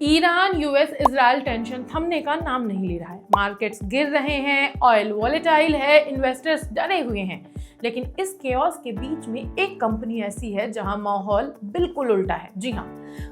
Iran US Israel tension थमने का नाम नहीं ले रहा है। मार्केट्स गिर रहे हैं, ऑयल वॉलेटाइल है, इन्वेस्टर्स डरे हुए हैं। लेकिन इस केओस के बीच में एक कंपनी ऐसी है जहां माहौल बिल्कुल उल्टा है। जी हाँ,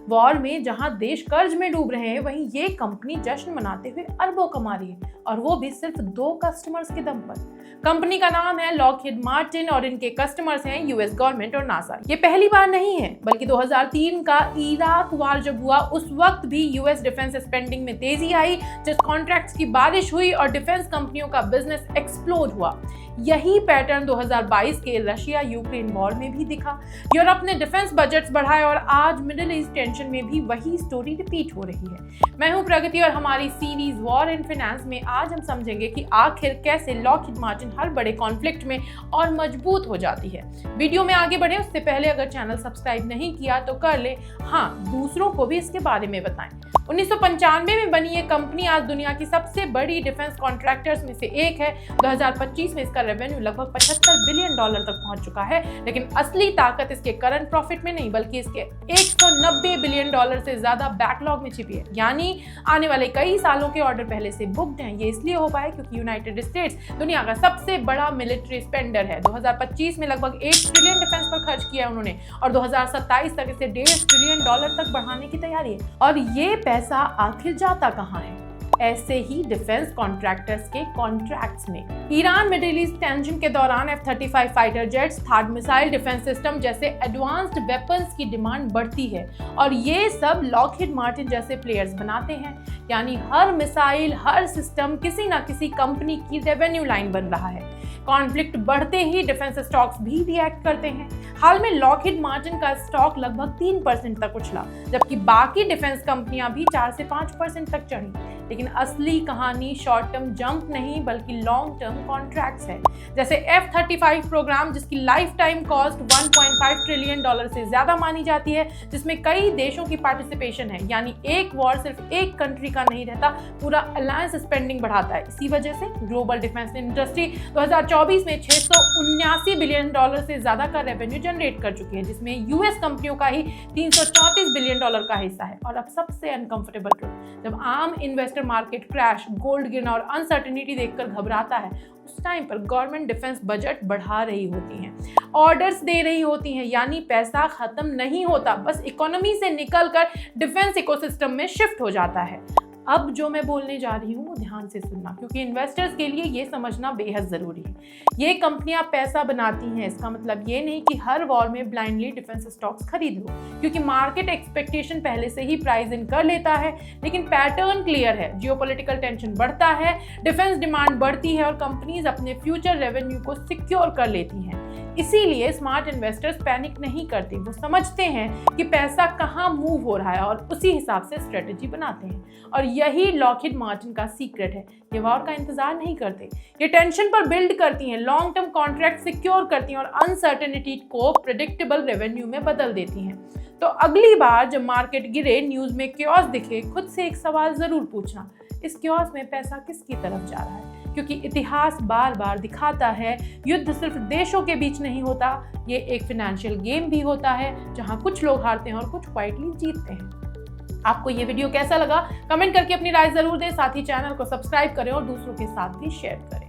वॉर में जहां देश कर्ज में डूब रहे हैं, वहीं ये कंपनी जश्न मनाते हुए अरबों कमा रही है, और वो भी सिर्फ 2 कस्टमर्स के दम पर। कंपनी का नाम है लॉकहीड मार्टिन और इनके कस्टमर्स हैं यूएस गवर्नमेंट और नासा। ये पहली बार नहीं है, बल्कि 2003 का इराक वार जब हुआ, उस वक्त भी यूएस डिफेंस स्पेंडिंग में तेजी आई, जिस कॉन्ट्रैक्ट्स की बारिश हुई और डिफेंस कंपनियों का बिजनेस एक्सप्लोड हुआ। यही पैटर्न 2022 के रशिया यूक्रेन वॉर में भी दिखा। यूरोप ने डिफेंस बजट्स बढ़ाए और आज मिडिल ईस्ट टेंशन में भी वही स्टोरी रिपीट हो रही है। मैं हूं प्रगति और हमारी सीरीज वॉर एंड फाइनेंस में आज हम समझेंगे कि आखिर कैसे लॉकहीड मार्टिन हर बड़े कॉन्फ्लिक्ट में और मजबूत हो जाती है। वीडियो में आगे बढ़े उससे पहले अगर चैनल सब्सक्राइब नहीं किया तो कर ले, हाँ, दूसरों को भी इसके बारे में बताएं। 1995 में बनी ये कंपनी आज दुनिया की सबसे बड़ी डिफेंस कॉन्ट्रैक्टर्स में से एक है। 2025 में इसका रेवेन्यू लगभग $75 बिलियन तक पहुंच चुका है। लेकिन असली ताकत इसके करंट प्रॉफिट में नहीं, बल्कि इसके $190 बिलियन से ज्यादा बैकलॉग में छिपी है। यानी आने वाले कई सालों के ऑर्डर पहले से बुक्ड हैं। ये इसलिए हो पाए क्योंकि यूनाइटेड स्टेट्स दुनिया का सबसे बड़ा मिलिट्री स्पेंडर है। 2025 में लगभग $1 ट्रिलियन डिफेंस पर खर्च किया है उन्होंने, और 2027 तक इसे $1.5 ट्रिलियन तक बढ़ाने की तैयारी है। और ये पैसा आखिर जाता कहां है? ऐसे ही डिफेंस कॉन्ट्रैक्टर्स के कॉन्ट्रैक्ट्स में। ईरान मिडिल ईस्ट टेंशन के दौरान F-35 fighter jets, third missile defence system जैसे एडवांस्ड वेपन्स की डिमांड बढ़ती है, और ये सब लॉकहीड मार्टिन जैसे प्लेयर्स बनाते हैं। यानी हर मिसाइल, हर सिस्टम किसी ना किसी कंपनी की रेवेन्यू लाइन बन रहा है। कॉन्फ्लिक्ट बढ़ते ही डिफेंस स्टॉक्स भी रिएक्ट करते हैं। हाल में लॉकहीड मार्टिन का स्टॉक लगभग 3% तक उछला, जबकि बाकी डिफेंस कंपनियां भी 4 से 5% तक चढ़ी। लेकिन असली कहानी शॉर्ट टर्म जंप नहीं, बल्कि लॉन्ग टर्म कॉन्ट्रैक्ट्स है। जैसे F-35 प्रोग्राम, जिसकी लाइफ टाइम कॉस्ट $1.5 ट्रिलियन से ज्यादा मानी जाती है, जिसमें कई देशों की पार्टिसिपेशन है। यानी एक वॉर सिर्फ एक कंट्री का नहीं रहता, पूरा अलायंस स्पेंडिंग बढ़ाता है। इसी वजह से ग्लोबल डिफेंस इंडस्ट्री 2024 में $679 बिलियन से ज्यादा का रेवेन्यू जनरेट कर चुकी है, जिसमें यूएस कंपनियों का ही $334 बिलियन का हिस्सा है। और अब सबसे अनकंफर्टेबल ट्रुथ, जब आम इन्वेस्टर मार्केट क्रैश, गोल्ड गिरना और अनसर्टेनिटी देखकर घबराता है, उस टाइम पर गवर्नमेंट डिफेंस बजट बढ़ा रही होती हैं, ऑर्डर्स दे रही होती हैं। यानी पैसा खत्म नहीं होता, बस इकोनॉमी से निकलकर डिफेंस इकोसिस्टम में शिफ्ट हो जाता है। अब जो मैं बोलने जा रही हूँ वो ध्यान से सुनना, क्योंकि इन्वेस्टर्स के लिए ये समझना बेहद जरूरी है। ये कंपनियां पैसा बनाती हैं, इसका मतलब ये नहीं कि हर वॉर में ब्लाइंडली डिफेंस स्टॉक्स खरीद लो, क्योंकि मार्केट एक्सपेक्टेशन पहले से ही प्राइस इन कर लेता है। लेकिन पैटर्न क्लियर है, जियोपॉलिटिकल टेंशन बढ़ता है, डिफेंस डिमांड बढ़ती है, और कंपनीज अपने फ्यूचर रेवेन्यू को सिक्योर कर लेती हैं। इसीलिए स्मार्ट इन्वेस्टर्स पैनिक नहीं करते, वो समझते हैं कि पैसा कहाँ मूव हो रहा है और उसी हिसाब से स्ट्रेटेजी बनाते हैं। और यही लॉकहीड मार्टिन का सीक्रेट है। ये वॉर का इंतजार नहीं करते, ये टेंशन पर बिल्ड करती हैं, लॉन्ग टर्म कॉन्ट्रैक्ट सिक्योर करती हैं और अनसर्टेनिटी को प्रेडिक्टेबल रेवेन्यू में बदल देती हैं। तो अगली बार जब मार्केट गिरे, न्यूज में क्योस दिखे, खुद से एक सवाल जरूर पूछना, इस क्योस में पैसा किसकी तरफ जा रहा है? क्योंकि इतिहास बार बार दिखाता है, युद्ध सिर्फ देशों के बीच नहीं होता, ये एक फाइनेंशियल गेम भी होता है, जहां कुछ लोग हारते हैं और कुछ क्वाइटली जीतते हैं। आपको ये वीडियो कैसा लगा? कमेंट करके अपनी राय जरूर दें। साथ ही चैनल को सब्सक्राइब करें और दूसरों के साथ भी शेयर करें।